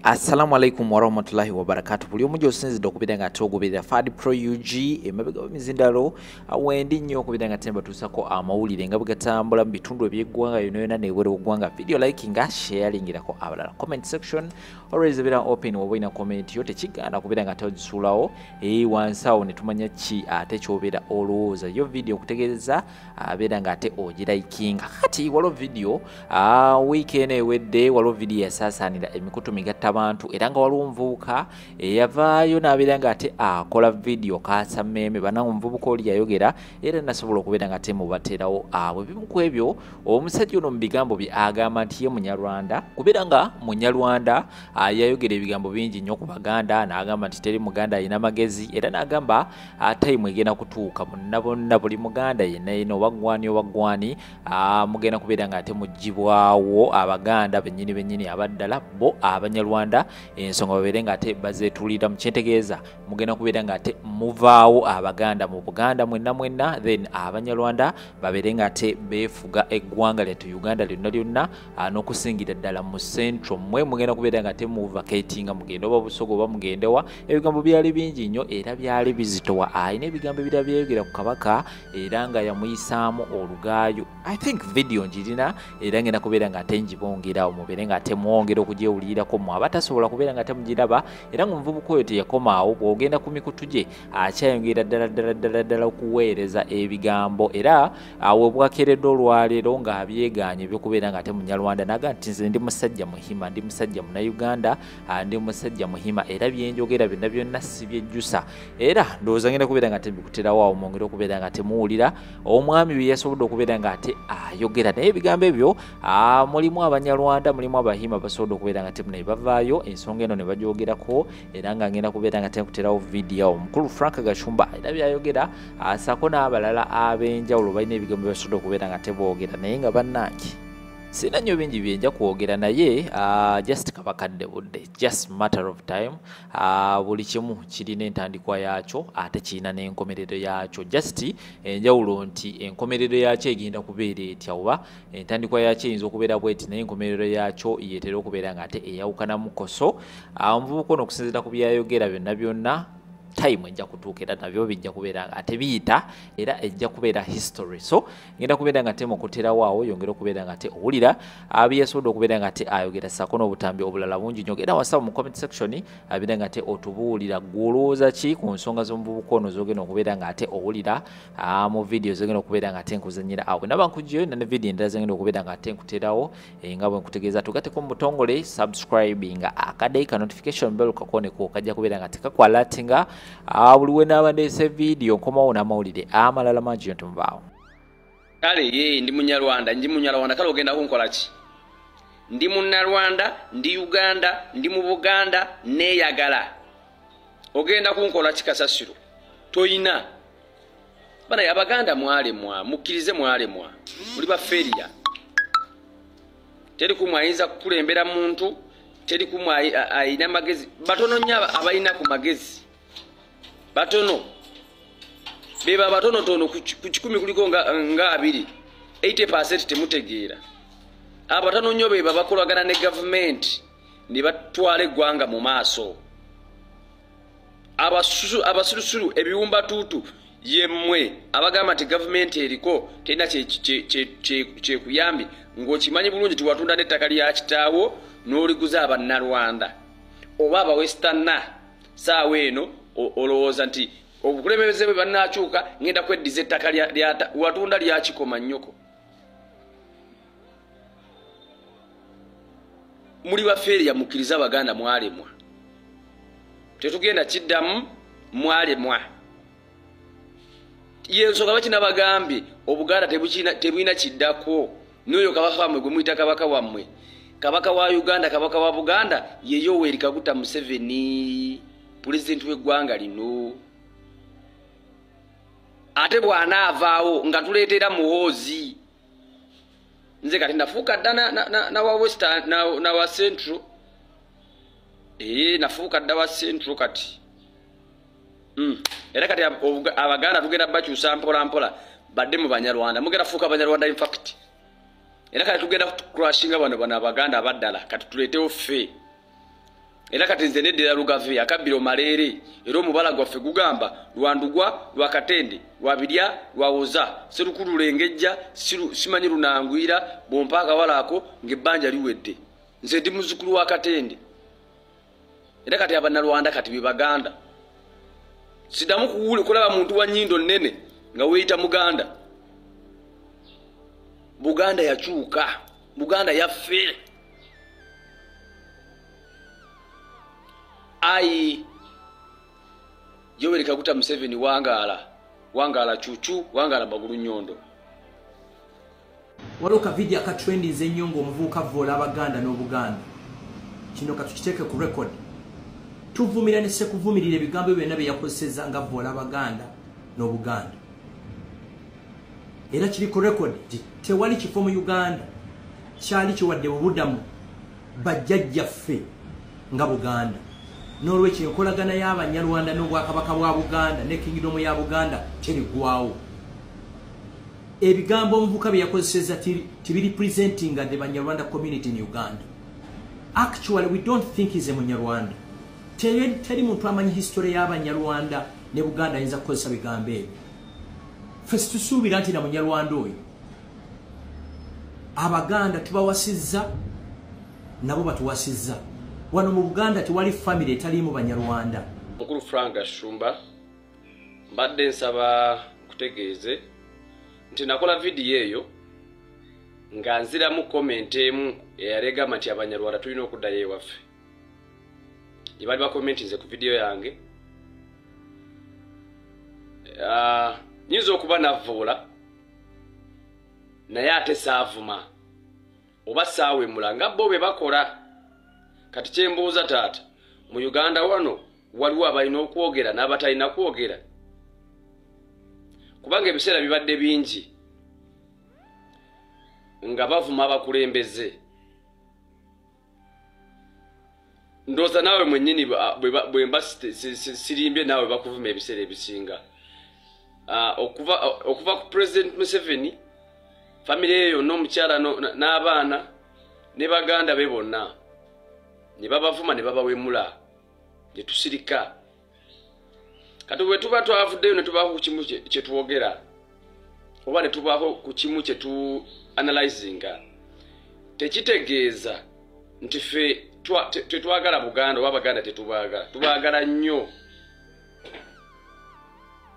Assalamu alaikum warahmatullahi wabarakatuh. Buli omujo osinzidde okubira nga ate ogoberera Fadi Pro UG emabega w'emizindalo awendi nnyo okubira nga ate mbatuusako amawulire nga bwegatambula mu bitundu eby'eggwanga yonna yonna n'ebweru w'eggwanga. Video liking nga sharingirako abalala. Comment section always ebera open woba olina comment yo tekiganda kubira nga ate ogisuulawo wansi awo ne tumanya ki ate ky'obeera olowooza yo video okutegeeza abeera nga ate ogirayikinga. Kati waliwo video weekend ewedde waliwo video yasaasaanira emikutu migatta abantu era nga waliwo omuvubuka eyavaayo n'abeera nga ate akola video kaasa mmeeme bannange omuvubuka oli yayogera era nasobola okubeera nga ate mubateerawo bwe bimu ku ebyo omusajja ono mu bigambo bye agamba nti ye munyarwanda kubeera nga munyarwanda yayogera ebigambo bingi nnyo ku baganda n'agamba nti teri muganda alina amagezi era n'agamba time egenda kutuuka bonna bonna buli muganda yenna yenna oba gwani mugenda kubeera nga ate mugibwawo abaganda bennyini abaddala bo abanyarwanda ensonga babeere nga ate bazeetulira mu kyentegeeza mugenda kubeera nga ate muvaawo abaganda mu buganda mwenna then abanyarwanda babeere nga ate beefuga eggwanga lyattu uganda lyonna n'okusingira ddala mu central mwe mugenda kubeera nga ate muvacatinga mugenda oba busogo oba mugendewa ebigambo byali bingi nnyo era byali bizitowa ayina ebigambo ebirala byayogera ku kabaka era nga yamuyisaamu olugaayo. I think video njirina era ngenda kubeera nga ate njibongerawo mubeere nga ate mwongera okugyewulirako mu abatasobola kubeera nga ate mugiraba era nga omuvubuka oyo teyakomaawo bw'ogenda ku mikutu gye akyayongera ddala okuweereza ebigambo era we bwakeredde olwaleero ng'abyegaanye ebyokubeera nga ate munyarwanda naga nti nze ndi musajja muhima ndi musajja munauganda ndi musajja muhima era byenjogera byonna byonna si byejjusa era ndowooza ngenda kubeera nga ate mbikuterawo awo mwongere okubeera nga ate muwulira omwami bye yasobodde okubeera nga ate ayogera naye ebigambo ebyo mulimu abanyarwanda mulimu abahima basobodde okubeera nga ate munaye bavaayo ensonga eno ne bagyogerako era nga ngenda kubeera nga tekuterawo video omukulu Frank Gashumba era byayogera asaako n'abalala ab'enjawulo balina ebigambo byasobodde okubeera nga teboogera naye nga bannange sina nnyo bingi byenja kwogera naye just kabakadde budde just matter of time buli kimu kirina entandikwa yaakyo ate kirina n'enkomerero yaakyo just enjawulo nti enkomerero yaakyo egenda kubeera etya oba entandikwa yaakyo eyinza okubeera bweti naye enkomerero yaakyo yeetera okubeera nga ate eyawukanamu koso omuvubuka ono okusinziira ku byayogera byonna time ejja kutuuka era nabyo bijja kubeera ate biyita era ejja kubeera history so ngenda kubeera nga ate mukuterawo awo yongera okubeera nga ate owulira byeyasobodde okubeera nga ate ayogera ssaako n'obutambi obulala bungi nnyo era wasaba mu comment section abeera nga ate otubuulira gwolowooza ki ku nsonga z'omuvubuka ono zogenda okubeera nga ate owulira mu video zogenda okubeera nga ate nkuzanyira awo naba nkujjayo na ne video endala zogenda okubeera nga ate nkuterawo nga bwe nkutegeeza tugateko mu butongole subscribinga akadeyika notification bell kakoneko kajja kubeera nga ate kakwalatinga buli we naaba ndeese video nkomawo n'amawulire amalala mangi ntumubaawo kale ye ndi munyarwanda kale ogenda kunkola ki ndi munnarwanda ndi uganda ndi mu buganda neeyagala ogenda kunkola ki kasasiro toyina bana abaganda mwalemwa mukkirize mwalemwa muli baferiya teri kumwe ayinza kukulembera muntu teri kumwe ayina magezi batono nnyo abalina ku magezi batono beba batono tono ku 10 kuliko nga 2 80% temutegeera abatono nnyo beba bakolagana ne government ne batwala eggwanga mu maaso abasulusulu ebiwumba tutu yemmwe abagamba nti government eriko tena kyekuyambi ng'okimanyi bulungi tiwatunda n'ettaka lya kitaawo n'oliguza abannarwanda oba abawesterna saawa eno olowooza nti obukulembeze bwe bannakyuka ngenda kweddiza ettaka watunda lyakikoma nnyoko muli bafeeriya mukkiriza abaganda mwalemwa tetugenda kiddamu mwalemwa yensonga bakina bagambye obuganda tebulina kiddako n'oyo kabaka wammwe gwe muyita kabaka wammwe kabaka wa uganda kabaka wa buganda ye Yoweri Kaguta Museveni pulezidenti w'eggwanga lino ate bw'anaavaawo nga tuleetera muhoozi nze kati nafuuka dda nawa western nawa central nafuuka dda wa central kati era kati abaganda tugenda bakyusa mpola badde mu banyarwanda mugenda fuuka abanyarwanda infact era kati tugenda kurashinga bano abaganda abaddala kati tuleetewo ffe era kati nze neddira Lugave akabbiro maleere era omubala gwaffe gugamba lwandugwa lwakatende lwabirya lwawoza serukulu lengejja simanyi lunangwira bompa akawalaako ng'ebbanja liwedde nze ndi muzzukulu wa katende era kati abannalwanda kati be Baganda sidamu kulaba muntu wa nnyindo nnene nga weeyita Muganda. Buganda yakyuka, Buganda yaffe. Ai Yoweri Kaguta Museveni wangala chuchu wangala magulu nyondo. Waloka video aka trending zenyongo omuvuka vola Abaganda n'Obuganda. Kino katukiteeke ku record. Tuvumirane se kuvumirira ebigambo byonna bye yakozeseza nga vola Abaganda n'Obuganda. Era kiri ku record tewali kifo mu Uganda kyali kiwadde obudamu bajjajjaffe nga Buganda. N'olwekyo enkolagana y'Abanyarwanda n'Obwakabaka bwa Buganda ne Kingdom ya Buganda terigwawo. Ebigambo omuvuka bye yakozeseza tibiri presenting the Banyarwanda community in Uganda. Actually, we don't think he's a Munyarwanda. Teri muntu amanyi history y'Abanyarwanda ne Buganda ayinza kukozesa bigambo ebyo. Fesi tusuubira nti na Munyarwanda oyo Abaganda tubawasizza nabo batuwasizza. Wano mu Buganda tewali family etaliimu Banyarwanda. Mukulu Frank Gashumba mbadde nsaba kutegeeze nti nakola video eyo nga nziramu comment emu eyalegama nti Abanyarwanda tulina okuddayo ewaffe. Ibali ba comment nze ku video yange. Nyinza okuba navoola naye ate saavuma oba saawemula nga bo be bakola. Kati kyembuuza taata mu Uganda wano waliwo abalina okwogera n'abatalina kwogera, kubanga ebiseera bibadde bingi nga bavuma abakulembeze. Ndooza naawe mwennyini bwemba sirimbye naawe bakuvuma ebiseera ebisinga. Okuva ku President Museveni, family eyo n'omukyala n'abaana ne Baganda be bonna ne babavuma ne babawemula ne tusirika. Kati bwe tuba twavuddeyo ne tubaako ku kimu kye twogera oba ne tubaako ku kimu kye tu analyzinga, tekitegeeza nti ffe tetwagala Buganda oba Baganda tetubaagala. Tubaagala nnyo.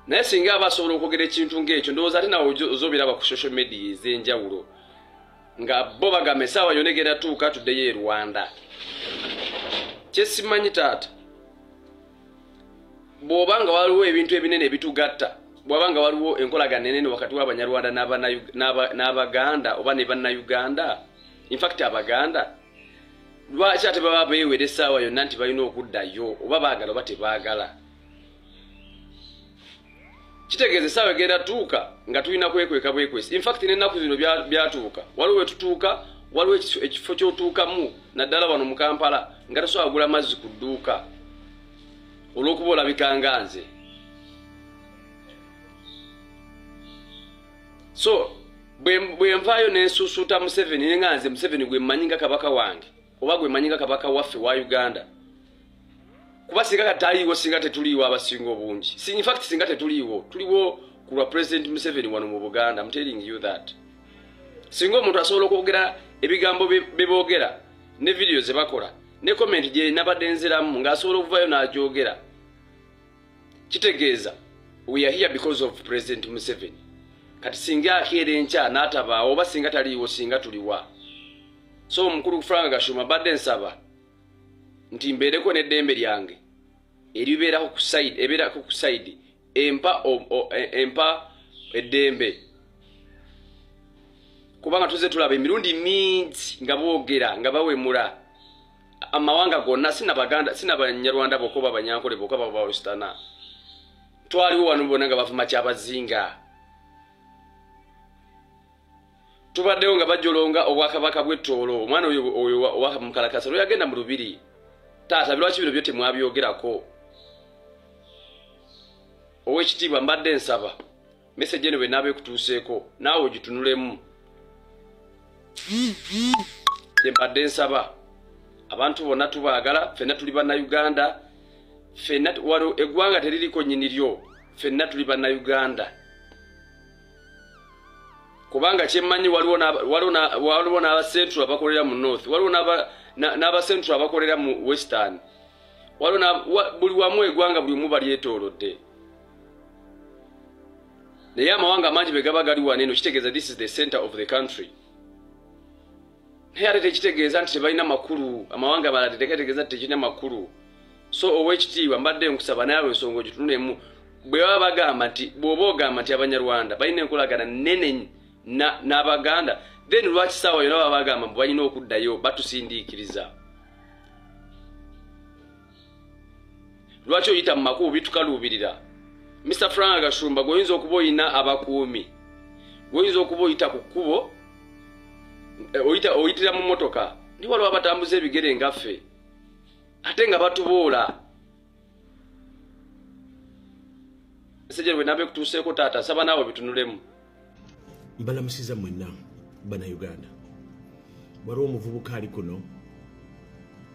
Naye singa abasobola okwogera ekintu ng'ekyo ndowooza ate nawe ozobiraba ku social media ez'enjawulo nga bo bagamba essaawa yonna egenda tuuka tuddeyo e Rwanda. Kyesimanyi taata, bw'oba nga waliwo ebintu ebinene ebitugatta, bw'oba nga waliwo enkolagana enene wakati w'Abanyarwanda n'Abaganda oba ne Bannayuganda, in fact Abaganda, lwaki ate baba beewera essaawa yonna nti balina okuddayo oba baagala oba tebaagala? Kitegeeza essaawa egenda tuuka nga tulina kwekweka bwekwesi. In fact n'ennaku zino byatuuka, waliwo wetutuuka, waliwo ekifo ky'otuukamu naddala wano mu Kampala nga tosobola kugula mazzi ku dduuka olw'okuba olabika nga nze. So bwe nvaayo n'ensusuuta Museveni ne nga nze Museveni gwe mmanyi nga kabaka wange oba gwe mmanyi nga kabaka waffe wa Uganda, kuba singa kataliiwo singa tetuliiwo abasinga obungi. In fact singa tetuliiwo, tuliwo ku lwa President Museveni wano mu Buganda. I'm telling you that. Singa omuntu asobola okwogera ebigambo be boogera ne video ze bakola ne comment gye nabadde nziramu ng'asobola okuvaayo n'agyogera, kitegeeza we are here because of President Museveni. Kati singa akeera enkya n'atabaawo oba singa taliiwo singa tuliwa. So omukulu Frank Gashumba badde nsaba nti mbeereko n'eddembe lyange eribeerako ku side empa eddembe, kubanga tuze tulaba emirundi mingi nga boogera nga bawemula amawanga gonna. Sina Baganda, sina Banyarwanda bokko oba Banyankole bokko oba Balusitana. Twaliwo wano bona nga bavuma Kyabazinga. Tubaddewo nga bajolonga Obwakabaka bw'Ettoolo. Omwana oyo owa Mukalakasa lwe yagenda mu Lubiri. Taata lwaki bino byo temwabyogerako? Ow'ekitiibwa mbadde nsaba message eno bwe naaba ekutuuseeko naawe ogitunulemu. Mbadde nsaba abantu bonna tubaagala ffenna tuli bannayuganda ffenna waliwo eggwanga teririko nnyini lyo ffenna tuli bannayuganda kubanga kyemmanyi waliwo n'abacentral abakolera mu north waliwo n'abacentral abakolera mu western buli wamu eggwanga buli omu balyetoolodde naye amawanga mangi bwe gaba gali wano eno kitegeeza this is the center of the country naye ate tekitegeeza nti tebalina makulu amawanga amalala tegetegeeza nti tekirina makulu so owekitiibwa mbadde nkusaba naawe ensonga ogitunulemu bw'oba ogamba nti abanyarwanda balina enkolagana nnene n'abaganda then lwaki saawa yonna baba bagamba mbu balina okuddayo batusindiikiriza lwaki oyita mu makubo bitukaluubirira Mr. Frank Gashumba goyinza okuba oyina abakuumi goyinza okuba oyita ku kkubo oyitira mu motoka ni waliwo abatambuza ebigere ngaffe ate nga batuboola esejere bwe nabe kutuuseeko taata saba naawe bitunulemu mbalamusiza mwenna bannayuganda waliwo omuvubuka ali kuno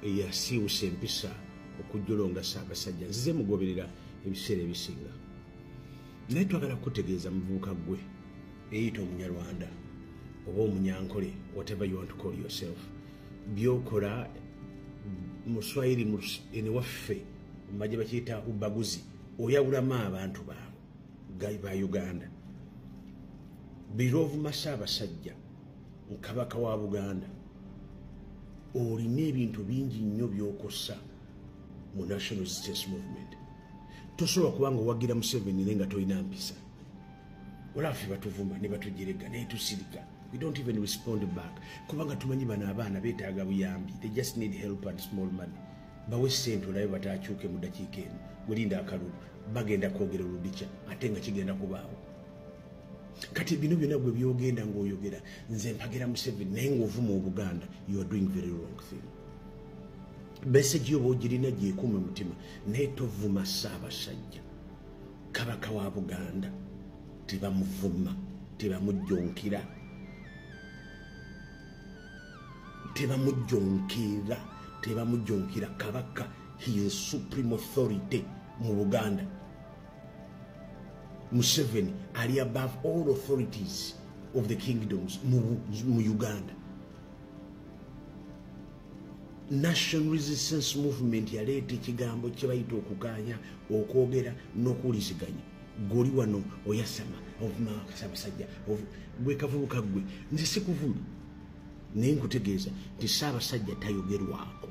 eyasiiwusa empisa okujjolonga Ssaabasajja nzize mugoberera ebiseera ebisinga naye twagala kutegeeza muvubuka gwe eyita omunyarwanda oba omunyankole whatever you want to call yourself byokola mu Swahili ene waffe mumajje bakiyita ubaguzi oyawulamu abantu ba Uganda birovu Ssaabasajja Kabaka wa Buganda olina ebintu bingi nnyo byokosa mu National Resistance Movement tosobola kubanga owagira Museveni nenga toyina mpisa olaffe batuvuma ne batujerega naye tusirika we don't even respond back kubanga tumanyi bano abaana beetaaga buyambi they just need help and small money bawe ssente olabe bataakyuke mu dakiika eno welinda akalulu bagenda kwogera oludica ate nga kigenda kubaawo kati bino byonna gwe byogenda ng'oyogera nze mpagira Museveni naye ng'ovuma Obuganda you are doing very wrong thing message yo bogirina gyekuume mutima naye tovuma Ssaabasajja Kabaka wa Buganda tebamuvuma tebamujjonkira Kabaka he is supreme authority mu Buganda Museveni ali above all authorities of the kingdoms mu Uganda National Resistance Movement yaleeta ekigambo kye bayita okukaanya okwogera n'okuwuliziganya goli wano oyasama ovuma Ssaabasajja gwe kavubuka gwe nze sikuvuma naye nkutegeeza nti Ssaabasajja tayogerwako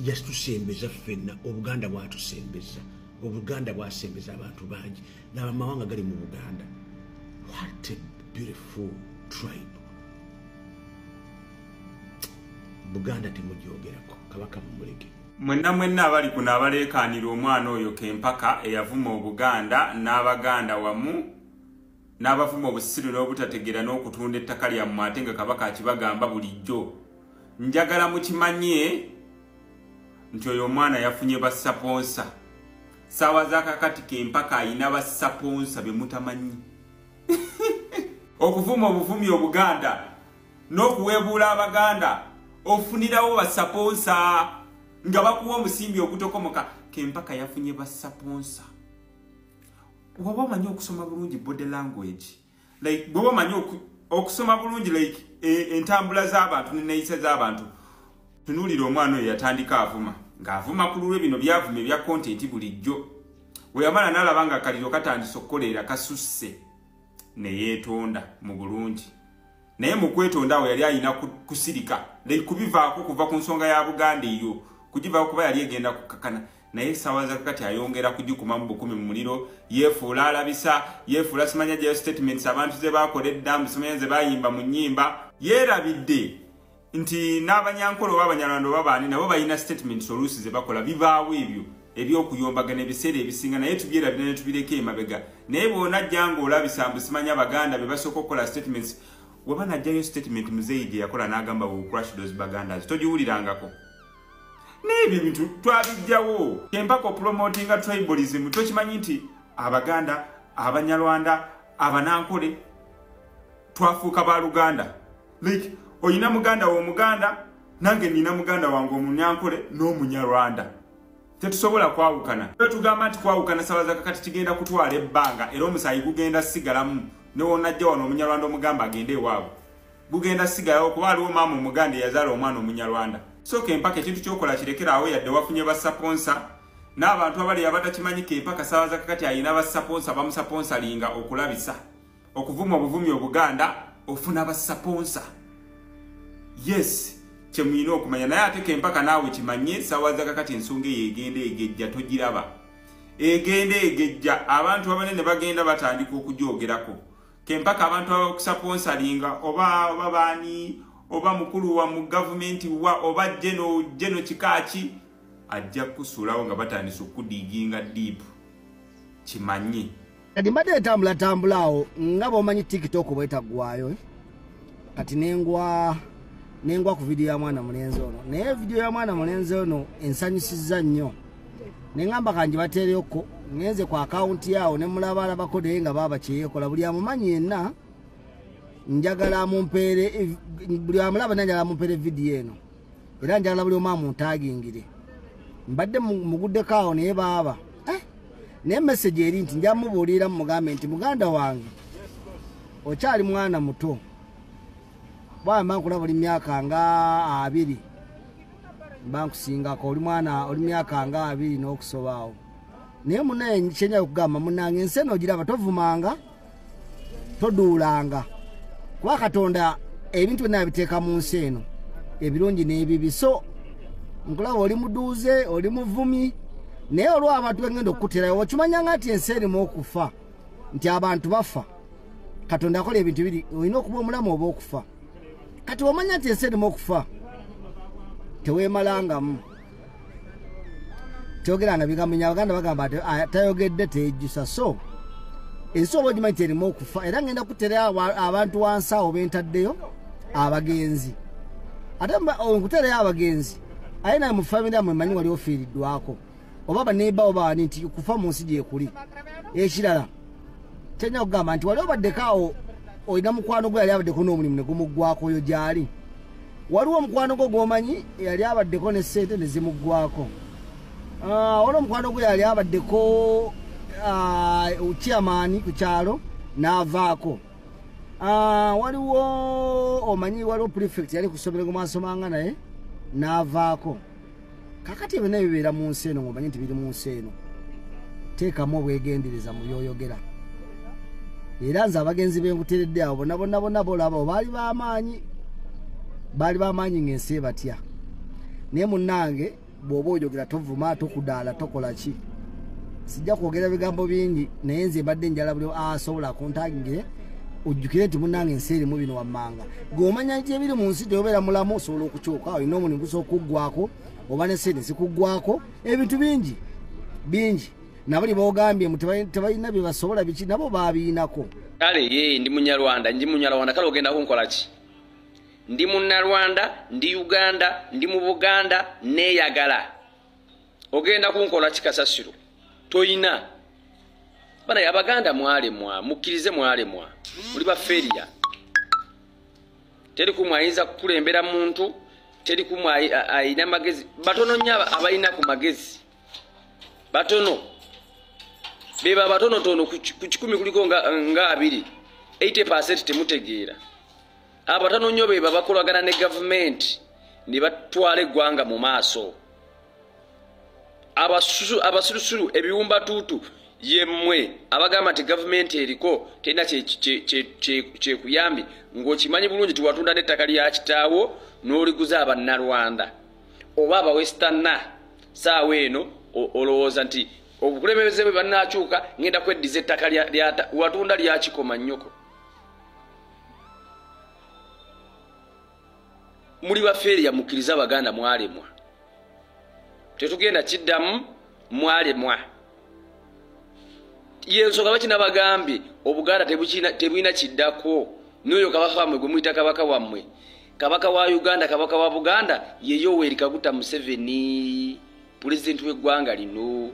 yasitusembeza ffenna Obuganda bwatusembeza Obuganda bwasembeza abantu bangi n'abamawanga gali mu Buganda what a beautiful tribe Buganda temujyogerako Kabaka mumuleke mwenna abali kuno abaleekaanira omwana oyo Kempaka eyavuma Obuganda n'Abaganda wamu n'abavuma obusiru n'obutategeera n'okutunda ettaka lyammwe ate nga Kabaka akibagamba bulijjo njagala mukimanye nti oyo omwana yafunye bassaponsa saawa zakakati Kempaka ayina bassaponsa be mutamanyi okuvuma obuvumi Obuganda n'okuweebuula Abaganda ofunirawo bassaponsa nga bakuwa omusimbi ogutokomoka Kempaka yafunye bassaponsa waba omanyi okusoma bulungi body language like bw'oba omanyi okusoma bulungi like entambula z'abantu n'enneeyisa z'abantu tunuulira omwana oyo yatandika avuma ng'avuma ku lulwe bino byavuma ebya kontenti bulijjo we yamala n'alaba nga akaliro katandise okukoleera kasusse ne yeetonda mu bulungi naye mu kwetonda awo yali ayina kusirika kubivaako kuva ku nsonga ya Buganda eyo kugivaako kuba yali egenda kukakana naye essaawa zakati ayongera kugikuma mu bukumi mu muliro yeefuula alabisa yeefuula simanya gyayo statements abantu ze baakoledda simanya ze bayimba mu nnyimba yeerabidde nti n'abanyankolo oba abanyarwanda oba baani nabo balina statements oluusi ze bakola bivaawo ebyo ebyokuyombagana ebiseera ebisinga naye tubyerabira ne tubireko emabega naye bw'onajja ng'olabisa mbu simanya Abaganda be basooka okukola statements waba najjayo statement muzeeyi gye yakola n'agamba we crush those Bagandas togiwulirangako n'ebyo ebintu twabijjawo Kempaka promotinga tribalism tokimanyi nti Abaganda Abanyarwanda Abanankole twafuuka ba Luganda like oyina Muganda w'Omuganda nange nina muganda wange omunyankole n'omunyarwanda tetusobola kwawukana tugamba nti kwawukana sabaza kakati kigenda kutwala ebbanga era omusayi gugenda sigalamu newonajja wano omunyarwanda omugamba agende ewaabwe gugenda sigalawo kuba aliwo maama omuganda eyazaala omwana omunyarwanda so Kempaka ekintu kyokola kirekeraawo yadde wafunye basaponsa n'abantu abali abatakimanyi Kempaka sabaza kakati ayina basaponsa bamusaponsalinga okulabisa okuvuma obuvumi obuganda ofuna basaponsa yes kyemuyina okumanya naye ate Kempaka naawe kimanye sawaza kakati ensonga eyo egenda egejja togiraba egenda egejja abantu abanene bagenda batandika okujoogerako Kempaka abantu abakusaponsalinga oba baani oba mukulu wa mu gavumenti wa oba jeno kikaaki ajja kusulawo nga batandise okudiginga deep kimanye kati mbadde etambula nga bwomanyi TikTok bwetagwayo kati nengwa ku video ya mwana mulenzi ono naye video ya mwana mulenzi ono ensanyusizza nnyo nengamba kanji bateereko ngenze ku account yawo ne mulabala bakode nga baba kyeyekola buli amumanyi yenna njagala mumpeere buli amulaba njagala mumpeere video eno era njagala buli omu amuntagingire mbadde muguddeko awo naye baaba naye message eri nti njamubuulira mugambe nti muganda wange okyali mwana muto bwamba nkula buli myaka nga 2 bankusingako oli mwana oli myaka nga 2 n'okusobaawo naye munaye kyenya okugamba munange ensi eno ogiraba tovumanga toduulanga kuba Katonda ebintu byonna abiteeka mu nsi eno ebirungi n'ebibi so nkulaba oli muduuze oli muvumi naye olwo abantu bagenda okukuterayo okimanya nga nti ensi erimu okufa nti abantu bafa Katonda akola ebintu biri olina okuba omulamu oba okufa kati omanya nti ensi erimu okufa teweemalangamu tyogeranga bigambo Abaganda bagamba tayogedde tejjusa so ensi oba ogimanyi nti erimu okufa era ngenda kutera abantu wansi awo bentaddeyo abagenzi ate nkuterayo abagenzi aye naye mu famire yamwe manyi wali ofiiriddwako oba baneiba oba wani nti kufa mu nsi gyekuli ekirala kyenya okugamba nti wali obaddeko awo olina mukwano gwe yali abaddeko n'omulimu ne gumuggwako oyo gyali waliwo omukwano gwe gwomanyi yali abaddeko ne ssente ne zimuggwako waliwo omukwano gwe yali abaddeko chairman ku kyalo n'avaako waliwo omanyi waliwo prefect yali kusomera ku maaso manga naye n'avaako kakati ebyo bibeera mu nsi eno ng'omanyi nti biri mu nsi eno teekamu obwegendereza mu byoyogera era nze abagenzi benkuteredde awo bonna bolaba baali b'amaanyi ng'ensi ebatya naye munnange bw'oba oyogera tovuma tokudaala tokola ki sijja kwogera bigambo bingi naye nze mbadde njala buli asobola akuntagingire ojjukire nti munnange ensi erimu bino wammanga gweomanya nti ebiri mu nsi teobeera mulamu osobola okukyuka olina omulimu gusobola okuggwako oba ne sente zikuggwako ebintu bingi nabali bogambye tebalina bye basobola biki nabo babiinako kale ye ndi munyarwanda kale ogenda kunkola ki ndi munnarwanda ndi Uganda ndi mu Buganda neeyagala ogenda kunkola kikasasiro toyina bana Abaganda mwalemwa mukkirize mwalemwa muli baferiya teri kumwayinza kukulembera muntu teri kumwayi ayina magezi batono nnyo abalina ku magezi batono beba batono tono ku 10 kuliko nga 2 80% temutegeera abatono nnyo beba bakolagana ne government ne batwala eggwanga mu maaso abasulusulu ebiwumba tutu yemmwe abagamba nti government eriko tena kyekuyambi ng'okimanyi bulungi tiwatunda n'ettaka lya kitaawo n'oliguza abannarwanda oba abawesterna saawa eno olowooza nti obukulembeze bwe bannakyuka ngenda kweddiza ettaka watunda lyakikoma nnyoko muli bafeeriya mukkiriza Abaganda mwalemwa tetugenda kiddamu mwalemwa yensonga bakina bagambye Obuganda tebulina kiddako n'oyo kabaka wammwe gwe muyita kabaka wammwe kabaka wa Uganda kabaka wa Buganda ye Yoweri Kaguta Museveni pulezidenti w'eggwanga lino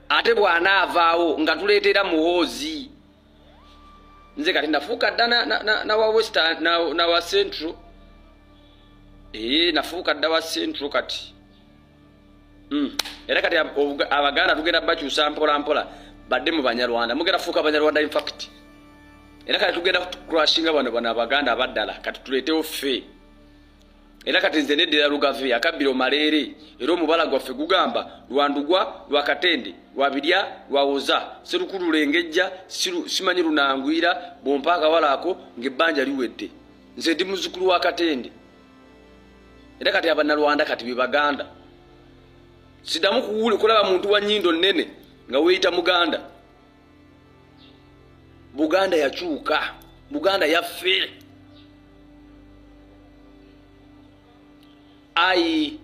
ate bw'anaavaawo nga tuleetera muhoozi nze kati nafuuka dda na wa Western na wa Central nafuuka dda wa Central kati. Era kati Abaganda tugenda bakyusa mpola mpola badde mu Banyarwanda. Mugenda fuuka Banyarwanda in fact. Era kati tugenda crashinga bano Abaganda abaddala kati tuleetewo ffe. Era kati nze neddira Lugave akabbiro maleere era omubala gwaffe gugamba Lwandugwa Lwakatende Lwabirya Lwawoza Serukulu Lengejja simanyi Lunangwira bompaaka walaako ng'ebbanja liwedde. Nze ndi muzzukulu wa Katende. Era kati Abannalwanda kati be Baganda. Sidamu kulaba muntu wa nnyindo nnene nga weeyita Muganda. Buganda yakyuka. Buganda yaffe. Ai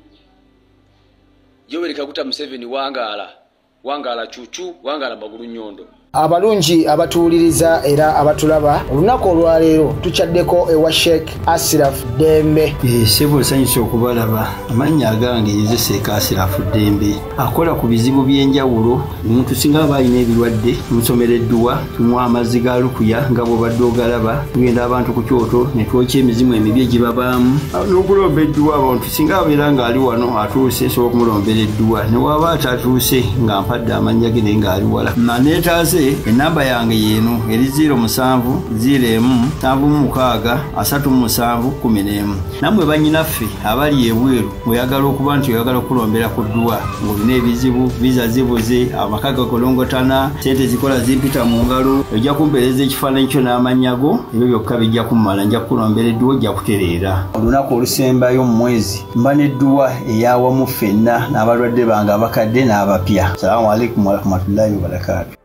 Yoweri Kaguta Museveni wangala chuchu wangala magulu nyondo. Abalungi abatuuliriza era abatulaba olunaku olwaleero tuchaddeko ewa Sheikh Ashraf Dembe. Sebo sanyusa okubalaba amannya agange Seeka Ashraf Dembe akola ku bizibu by'enjawulo. Omuntu singa aba alina ebirwadde musomereddwa tunywa amazzi ga lukuya nga bw'obadde ogalaba tugenda abantu ku kyoto ne twokya emizimu emibi egibabaamu n'okulomba edduwa. Abantu singa abeera ng'ali wano atuuse sobola okumulombera edduwa ne waba atatuuse nga mpadde amannya ge naye ng'ali wala neetaase. Enamba yange yeno eri 0707363711. Namwe bannyinaffe abali ebweru oyagala okuba nti oyagala okulombera ku dduwa ng'olina ebizibu visa zibuze amaka gakolongotana sente zikola zimpita mu ngalo ojja kumpeereza ekifaananyi kyo n'amanyago ebyo byokka bijja kummala nja kukulombera edduwa ojja kutereera. Olunaku olusembayo mu mwezi mba n'edduwa eyawamu ffenna n'abalwadde bange abakadde n'abapya. Salaamu alaikum warahmatullahi wabarakatuh.